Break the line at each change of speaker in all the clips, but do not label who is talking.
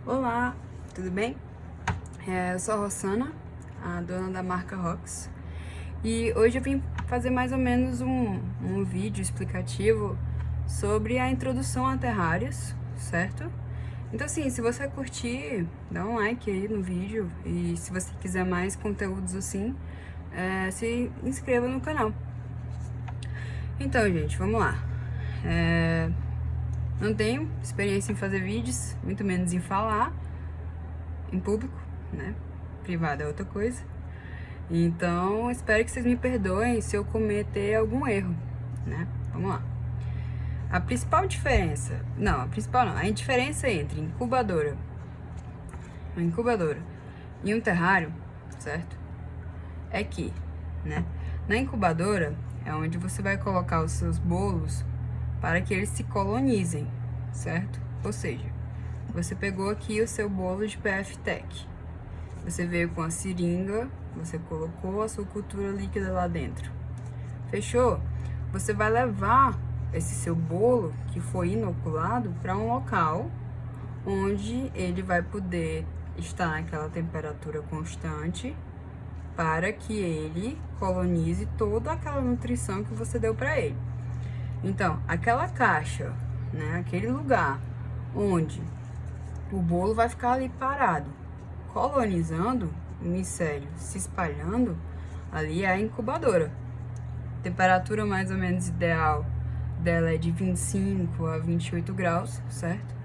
Olá, tudo bem? Eu sou a Rossana, a dona da marca Rox, e hoje eu vim fazer mais ou menos um vídeo explicativo sobre a introdução a terrários, certo? Então assim, se você curtir, dá um like aí no vídeo, e se você quiser mais conteúdos assim, se inscreva no canal. Então, gente, vamos lá. Não tenho experiência em fazer vídeos, muito menos em falar em público, né? Privado é outra coisa. Então, espero que vocês me perdoem se eu cometer algum erro, né? Vamos lá. A principal diferença... Não, a principal não. A diferença entre uma incubadora e um terrário, certo? É que, né? Na incubadora é onde você vai colocar os seus bolos para que eles se colonizem, certo? Ou seja, você pegou aqui o seu bolo de PF-TEC. Você veio com a seringa, você colocou a sua cultura líquida lá dentro. Fechou? Você vai levar esse seu bolo que foi inoculado para um local onde ele vai poder estar naquela temperatura constante para que ele colonize toda aquela nutrição que você deu para ele. Então, aquela caixa, né, aquele lugar onde o bolo vai ficar ali parado, colonizando o micélio, se espalhando, ali é a incubadora. A temperatura mais ou menos ideal dela é de 25 a 28 graus, certo?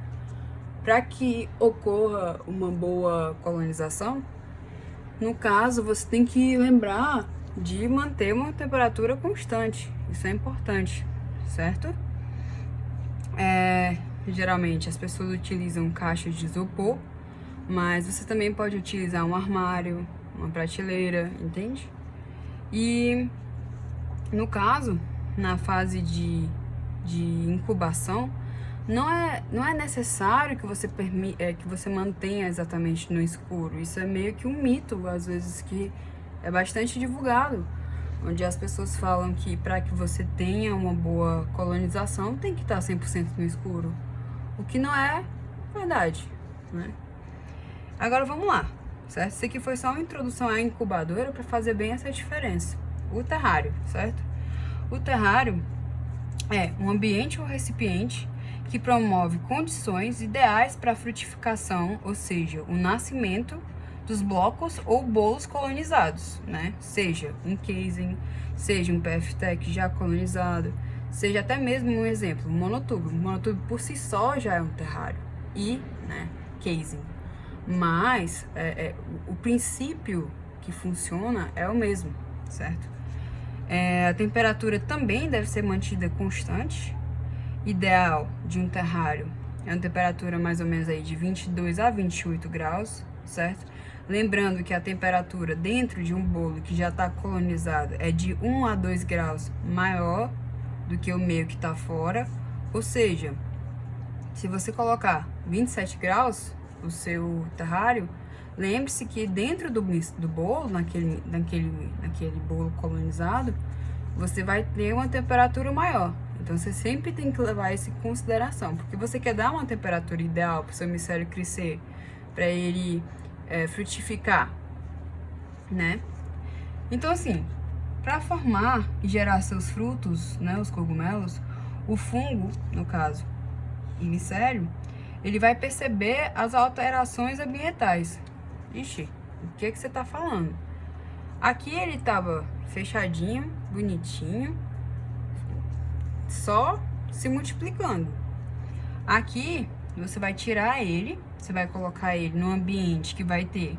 Para que ocorra uma boa colonização, no caso, você tem que lembrar de manter uma temperatura constante. Isso é importante, certo? Geralmente as pessoas utilizam caixas de isopor, mas você também pode utilizar um armário, uma prateleira, entende? E no caso, na fase de incubação, não é necessário que você mantenha exatamente no escuro. Isso é meio que um mito, às vezes, que é bastante divulgado, onde as pessoas falam que para que você tenha uma boa colonização tem que estar 100% no escuro, o que não é verdade, né? Agora vamos lá, certo? Isso aqui foi só uma introdução à incubadora para fazer bem essa diferença. O terrário, certo? O terrário é um ambiente ou recipiente que promove condições ideais para a frutificação, ou seja, o nascimento dos blocos ou bolos colonizados, né? Seja um casing, seja um PF-TEC já colonizado, seja até mesmo um exemplo, um monotubo. O monotubo por si só já é um terrário e, né, casing. Mas o princípio que funciona é o mesmo, certo? A temperatura também deve ser mantida constante. Ideal de um terrário é uma temperatura mais ou menos aí de 22 a 28 graus, certo? Lembrando que a temperatura dentro de um bolo que já está colonizado é de 1 a 2 graus maior do que o meio que está fora. Ou seja, se você colocar 27 graus o seu terrário, lembre-se que dentro do bolo, naquele bolo colonizado, você vai ter uma temperatura maior. Então, você sempre tem que levar isso em consideração, porque você quer dar uma temperatura ideal para o seu micélio crescer, para ele frutificar, né? Então, assim, para formar e gerar seus frutos, né, os cogumelos, o fungo, no caso, e micélio, ele vai perceber as alterações ambientais. Ixi, o que você tá falando? Aqui ele tava fechadinho, bonitinho, só se multiplicando. Aqui você vai tirar ele, você vai colocar ele num ambiente que vai ter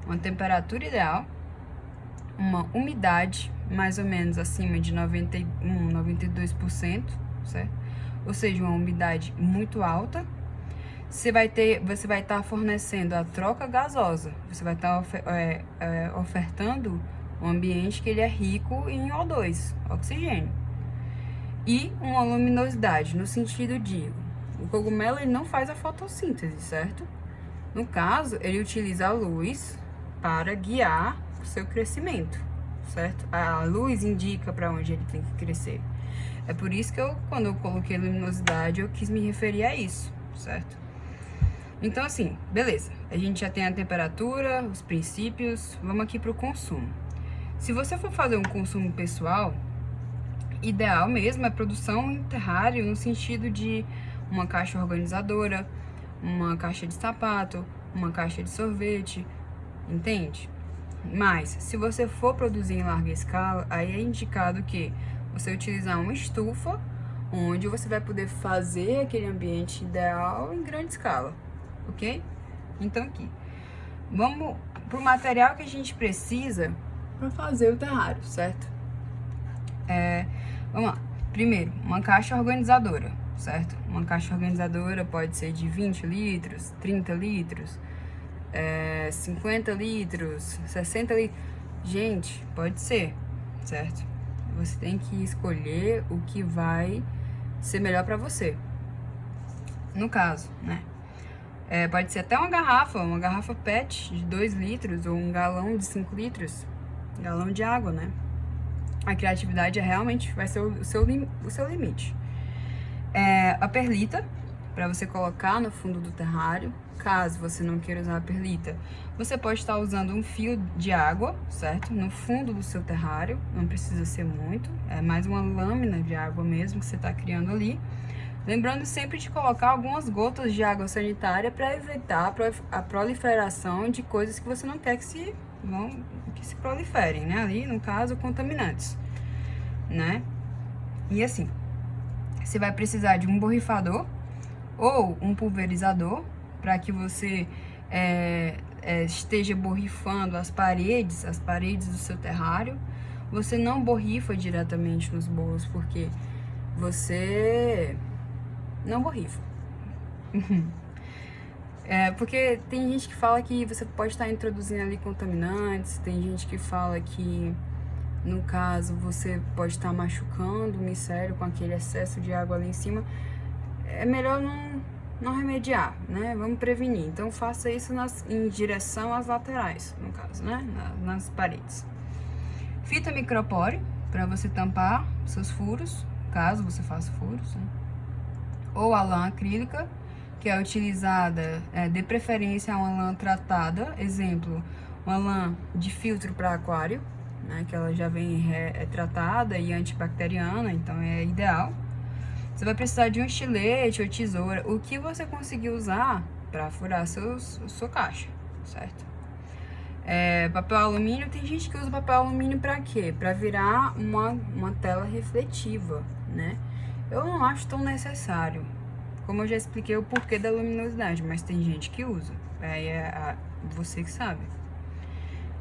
uma temperatura ideal, uma umidade mais ou menos acima de 92%, certo? Ou seja, uma umidade muito alta. Você vai estar fornecendo a troca gasosa, você vai estar ofertando um ambiente que ele é rico em O2, oxigênio. E uma luminosidade, no sentido de, o cogumelo ele não faz a fotossíntese, certo? No caso, ele utiliza a luz para guiar o seu crescimento, certo? A luz indica para onde ele tem que crescer. É por isso que quando eu coloquei luminosidade, eu quis me referir a isso, certo? Então, assim, beleza. A gente já tem a temperatura, os princípios. Vamos aqui para o consumo. Se você for fazer um consumo pessoal, ideal mesmo é produção em terrário, no sentido de uma caixa organizadora, uma caixa de sapato, uma caixa de sorvete, entende? Mas, se você for produzir em larga escala, aí é indicado que você utilizar uma estufa, onde você vai poder fazer aquele ambiente ideal em grande escala, ok? Então, aqui, vamos pro material que a gente precisa para fazer o terrário, certo? Vamos lá. Primeiro, uma caixa organizadora, certo? Uma caixa organizadora pode ser de 20 litros, 30 litros, 50 litros, 60 litros. Gente, pode ser, certo? Você tem que escolher o que vai ser melhor para você. No caso, né? Pode ser até uma garrafa PET de 2 litros ou um galão de 5 litros, galão de água, né? A criatividade realmente vai ser o seu limite. A perlita, para você colocar no fundo do terrário. Caso você não queira usar a perlita, você pode estar usando um fio de água, certo? No fundo do seu terrário, não precisa ser muito, é mais uma lâmina de água mesmo que você está criando ali. Lembrando sempre de colocar algumas gotas de água sanitária para evitar a proliferação de coisas que você não quer que se proliferem, né? Ali, no caso, contaminantes, né? E assim, você vai precisar de um borrifador ou um pulverizador para que você esteja borrifando as paredes do seu terrário. Você não borrifa diretamente nos bolos, porque você não borrifa. Porque tem gente que fala que você pode estar introduzindo ali contaminantes, tem gente que fala que, no caso, você pode estar machucando o micélio com aquele excesso de água ali em cima. É melhor não remediar, né? Vamos prevenir. Então, faça isso em direção às laterais, no caso, né? Nas paredes. Fita micropore, para você tampar seus furos, caso você faça furos, né? Ou a lã acrílica, que é utilizada, de preferência uma lã tratada, exemplo, uma lã de filtro para aquário, né? Que ela já vem tratada e antibacteriana, então é ideal. Você vai precisar de um estilete ou tesoura, o que você conseguir usar para furar sua caixa, certo? Papel alumínio, tem gente que usa papel alumínio para quê? Para virar uma tela refletiva, né? Eu não acho tão necessário, como eu já expliquei o porquê da luminosidade, mas tem gente que usa, aí você que sabe.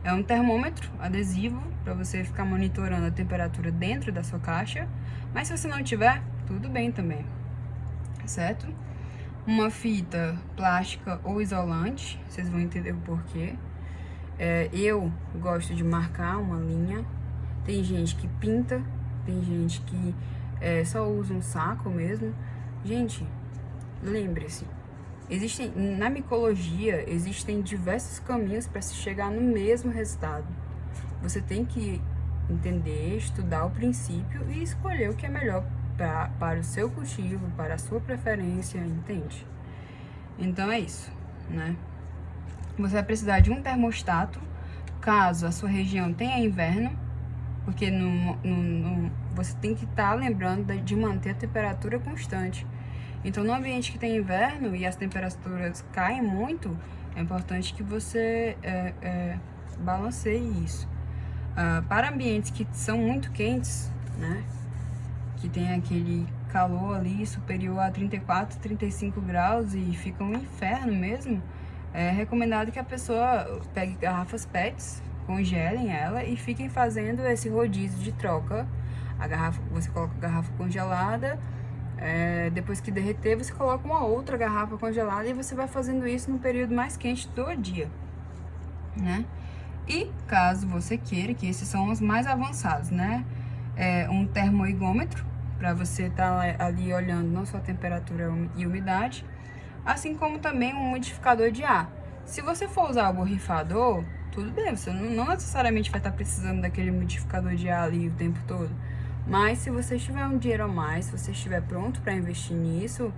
É um termômetro adesivo para você ficar monitorando a temperatura dentro da sua caixa, mas se você não tiver, tudo bem também, certo? Uma fita plástica ou isolante, vocês vão entender o porquê. Eu gosto de marcar uma linha, tem gente que pinta, tem gente que só usa um saco mesmo. Gente, lembre-se, na micologia existem diversos caminhos para se chegar no mesmo resultado. Você tem que entender, estudar o princípio e escolher o que é melhor para o seu cultivo, para a sua preferência, entende? Então é isso, né? Você vai precisar de um termostato, caso a sua região tenha inverno, porque você tem que estar lembrando de manter a temperatura constante. Então, no ambiente que tem inverno e as temperaturas caem muito, é importante que você balanceie isso. Para ambientes que são muito quentes, né? Que tem aquele calor ali superior a 34, 35 graus e fica um inferno mesmo, é recomendado que a pessoa pegue garrafas PETs, congelem ela e fiquem fazendo esse rodízio de troca. Você coloca a garrafa congelada, depois que derreter, você coloca uma outra garrafa congelada e você vai fazendo isso no período mais quente do dia, né? E caso você queira, que esses são os mais avançados, né? Um termoigômetro, para você estar ali olhando não só a temperatura e umidade, assim como também um umidificador de ar. Se você for usar o borrifador, tudo bem, você não necessariamente vai estar precisando daquele umidificador de ar ali o tempo todo. Mas se você tiver um dinheiro a mais, se você estiver pronto para investir nisso,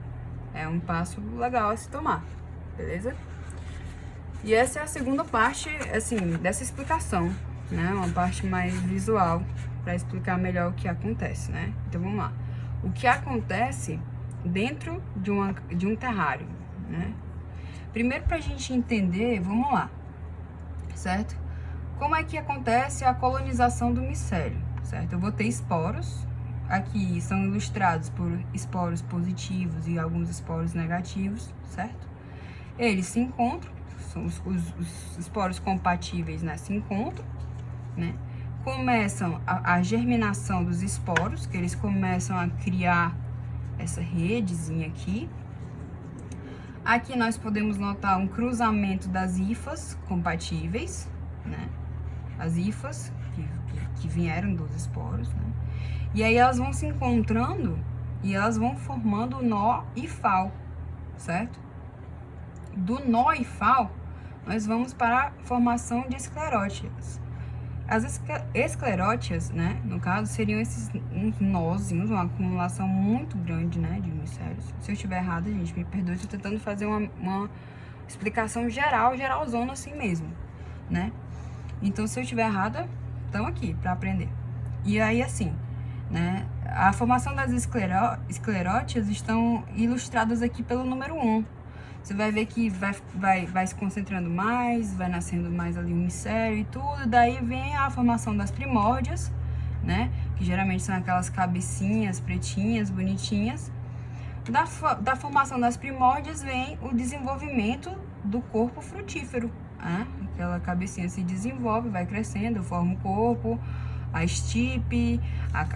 é um passo legal a se tomar, beleza? E essa é a segunda parte, assim, dessa explicação, né? Uma parte mais visual, para explicar melhor o que acontece, né? Então, vamos lá. O que acontece dentro de um terrário, né? Primeiro, pra gente entender, vamos lá, certo? Como é que acontece a colonização do micélio, certo? Eu vou ter esporos, aqui são ilustrados por esporos positivos e alguns esporos negativos, certo? Eles se encontram, são os esporos compatíveis, né? Se encontram, né? Começam a germinação dos esporos, que eles começam a criar essa redezinha aqui. Aqui nós podemos notar um cruzamento das hifas compatíveis, né? As hifas que vieram dos esporos, né? E aí elas vão se encontrando e elas vão formando nó hifal, certo? Do nó hifal, nós vamos para a formação de esclerótias. As esclerótias, né, no caso, seriam esses uns nozinhos, uma acumulação muito grande, né, de micélios. Se eu estiver errada, gente, me perdoe, estou tentando fazer uma explicação geralzona assim mesmo, né? Então, se eu estiver errada, estamos aqui para aprender. E aí, assim, né, a formação das esclerótias estão ilustradas aqui pelo número 1. Você vai ver que vai se concentrando mais, vai nascendo mais ali o micélio e tudo. Daí vem a formação das primórdias, né? Que geralmente são aquelas cabecinhas pretinhas, bonitinhas. Da formação das primórdias vem o desenvolvimento do corpo frutífero, né? Aquela cabecinha se desenvolve, vai crescendo, forma o corpo, a estipe,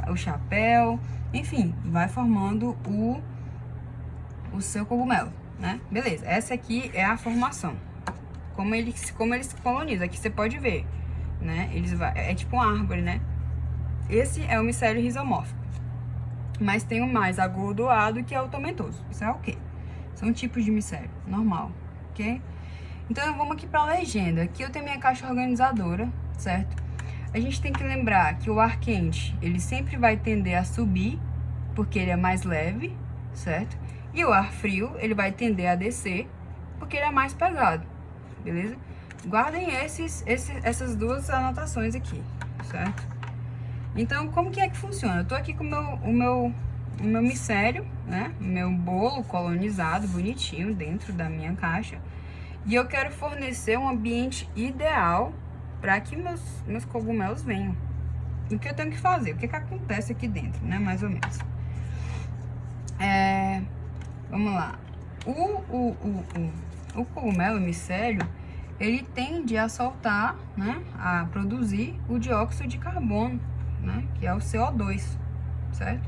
o chapéu, enfim, vai formando o seu cogumelo, né? Beleza, essa aqui é a formação. Como eles colonizam, aqui você pode ver, né? É tipo uma árvore, né? Esse é o micélio rizomórfico. Mas tem o mais agordoado, que é o tomentoso. Isso é o quê? São tipos de micélio, normal, ok? Então, vamos aqui para a legenda. Aqui eu tenho minha caixa organizadora, certo? A gente tem que lembrar que o ar quente, ele sempre vai tender a subir, porque ele é mais leve, certo? E o ar frio, ele vai tender a descer, porque ele é mais pesado, beleza? Guardem essas duas anotações aqui, certo? Então, como que é que funciona? Eu tô aqui com o meu micélio, né? O meu bolo colonizado, bonitinho, dentro da minha caixa. E eu quero fornecer um ambiente ideal para que meus cogumelos venham. O que eu tenho que fazer? O que acontece aqui dentro, né? Mais ou menos. Vamos lá. O cogumelo, o micélio, ele tende a soltar, né? A produzir o dióxido de carbono, né? Que é o CO2, certo?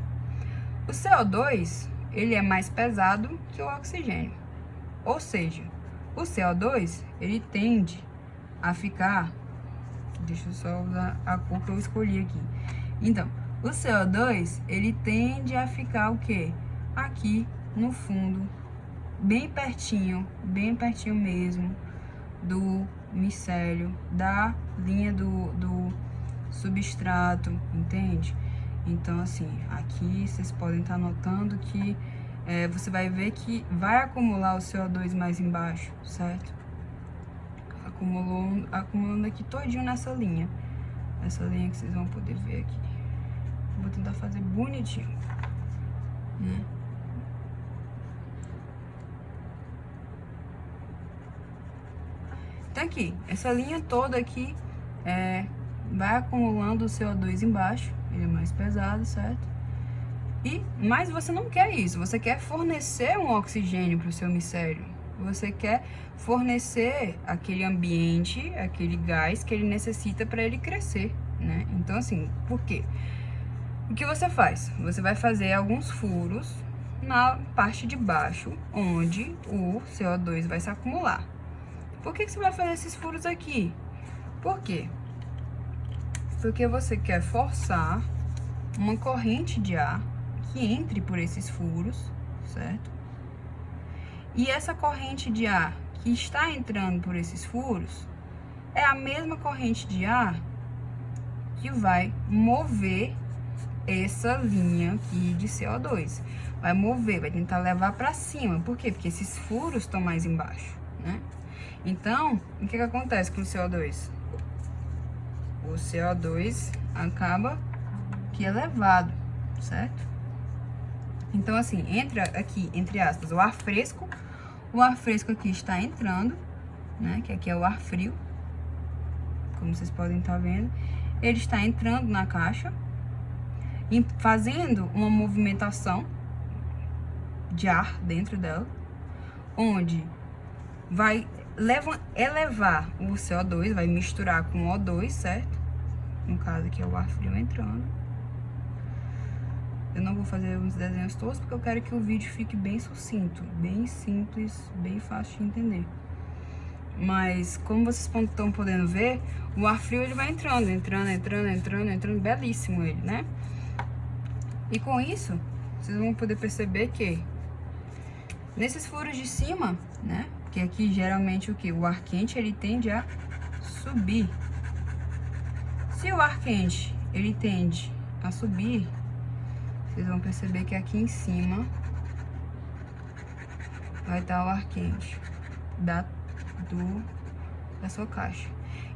O CO2, ele é mais pesado que o oxigênio. Ou seja, o CO2, ele tende a ficar... Deixa eu só usar a cor que eu escolhi aqui. Então, o CO2, ele tende a ficar o quê? Aqui no fundo, bem pertinho mesmo do micélio, da linha do substrato, entende? Então, assim, aqui vocês podem estar notando que você vai ver que vai acumular o CO2 mais embaixo, certo? Acumulando aqui todinho nessa linha. Essa linha que vocês vão poder ver aqui. Vou tentar fazer bonitinho, né? Então aqui, essa linha toda aqui vai acumulando o CO2 embaixo. Ele é mais pesado, certo? Mas você não quer isso. Você quer fornecer um oxigênio para o seu micélio. Você quer fornecer aquele ambiente, aquele gás que ele necessita para ele crescer, né? Então, assim, por quê? O que você faz? Você vai fazer alguns furos na parte de baixo, onde o CO2 vai se acumular. Por que você vai fazer esses furos aqui? Por quê? Porque você quer forçar uma corrente de ar que entre por esses furos, certo? E essa corrente de ar que está entrando por esses furos é a mesma corrente de ar que vai mover essa linha aqui de CO2. Vai mover, vai tentar levar para cima. Por quê? Porque esses furos estão mais embaixo, né? Então, o que acontece com o CO2? O CO2 acaba que elevado, certo? Então, assim, entra aqui, entre aspas, o ar fresco aqui está entrando, né? Que aqui é o ar frio, como vocês podem estar vendo. Ele está entrando na caixa e fazendo uma movimentação de ar dentro dela, onde vai elevar o CO2, vai misturar com o O2, certo? No caso aqui é o ar frio entrando. Eu não vou fazer uns desenhos todos porque eu quero que o vídeo fique bem sucinto, bem simples, bem fácil de entender. Mas como vocês estão podendo ver, o ar frio ele vai entrando, belíssimo ele, né? E com isso, vocês vão poder perceber que nesses furos de cima, né? Que aqui geralmente o que? O ar quente ele tende a subir. Se o ar quente ele tende a subir, vocês vão perceber que aqui em cima vai estar o ar quente da sua caixa.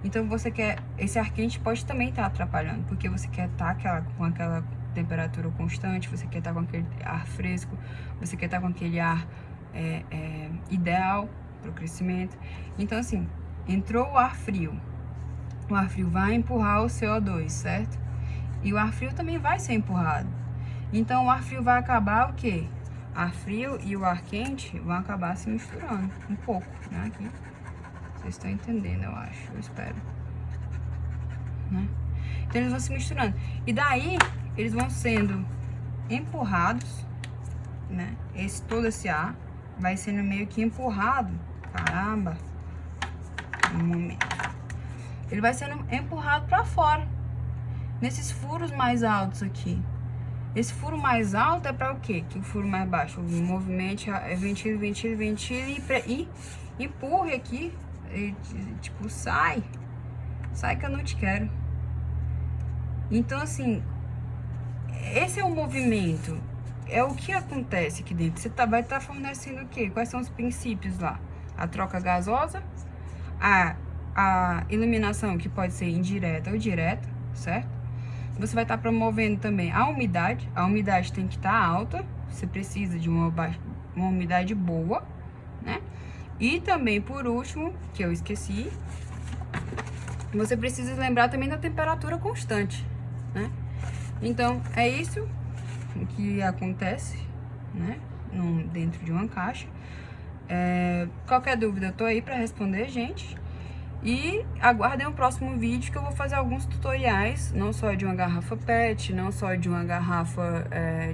Então você quer, esse ar quente pode também estar atrapalhando, porque você quer estar com aquela temperatura constante, você quer estar com aquele ar fresco, você quer estar com aquele ar ideal para o crescimento. Então assim, entrou o ar frio vai empurrar o CO2, certo? E o ar frio também vai ser empurrado. Então o ar frio vai acabar o quê? Ar frio e o ar quente vão acabar se misturando um pouco, né? Aqui. Vocês estão entendendo, eu acho, eu espero, né? Então eles vão se misturando. E daí eles vão sendo empurrados, né? Todo esse ar vai sendo meio que empurrado. Caramba! Um momento. Ele vai sendo empurrado para fora. Nesses furos mais altos aqui. Esse furo mais alto é para o quê? Que o furo mais baixo, o movimento ventile e empurre aqui. E, tipo, sai que eu não te quero. Então, assim, esse é o movimento. É o que acontece aqui dentro. Você vai estar fornecendo o quê? Quais são os princípios lá? A troca gasosa, a iluminação, que pode ser indireta ou direta, certo? Você vai estar promovendo também a umidade. A umidade tem que estar alta. Você precisa de uma umidade boa, né? E também, por último, que eu esqueci, você precisa lembrar também da temperatura constante, né? Então, é isso que acontece, né? Dentro de uma caixa. Qualquer dúvida, eu tô aí para responder, gente. E aguardem o próximo vídeo que eu vou fazer alguns tutoriais, não só de uma garrafa PET, não só de uma garrafa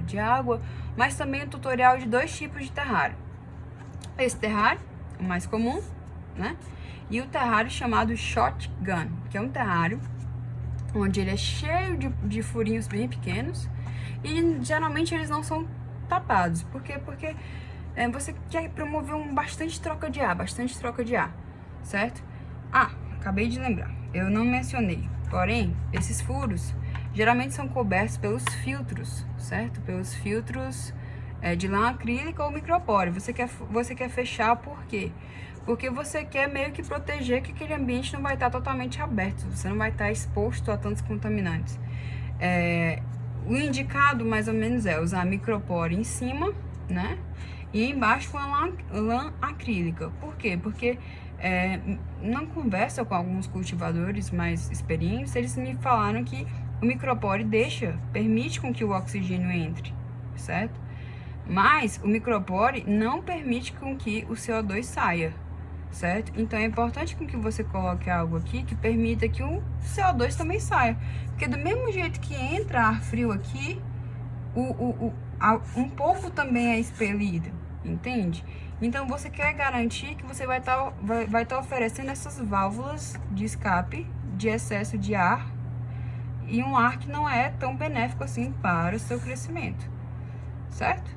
de água, mas também um tutorial de 2 tipos de terrário. Esse terrário, o mais comum, né? E o terrário chamado Shotgun, que é um terrário onde ele é cheio de furinhos bem pequenos e geralmente eles não são tapados. Por quê? Porque você quer promover bastante troca de ar, certo? Acabei de lembrar, eu não mencionei, porém, esses furos geralmente são cobertos pelos filtros, certo? Pelos filtros de lã acrílica ou micropore. Você quer fechar por quê? Porque você quer meio que proteger que aquele ambiente não vai estar totalmente aberto, você não vai estar exposto a tantos contaminantes. O indicado, mais ou menos, é usar micropore em cima, né? E embaixo com a lã acrílica. Por quê? Porque não conversa com alguns cultivadores mais experientes, eles me falaram que o micropore permite com que o oxigênio entre, certo? Mas o micropore não permite com que o CO2 saia, certo? Então é importante com que você coloque algo aqui que permita que o CO2 também saia. Porque do mesmo jeito que entra ar frio aqui, um pouco também é expelido, entende? Então você quer garantir que você vai estar oferecendo essas válvulas de escape de excesso de ar e um ar que não é tão benéfico assim para o seu crescimento, certo?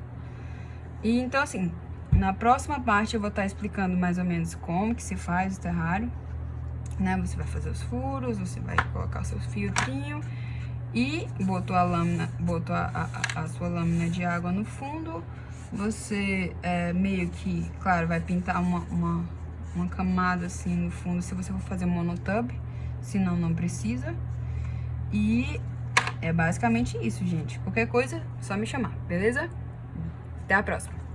E então assim, na próxima parte eu vou estar explicando mais ou menos como que se faz o terrário, né? Você vai fazer os furos, você vai colocar o seu filtrinho E botou a lâmina, botou a sua lâmina de água no fundo. Você meio que, claro, vai pintar uma camada assim no fundo se você for fazer monotub, senão não precisa. E é basicamente isso, gente. Qualquer coisa, só me chamar, beleza? Até a próxima!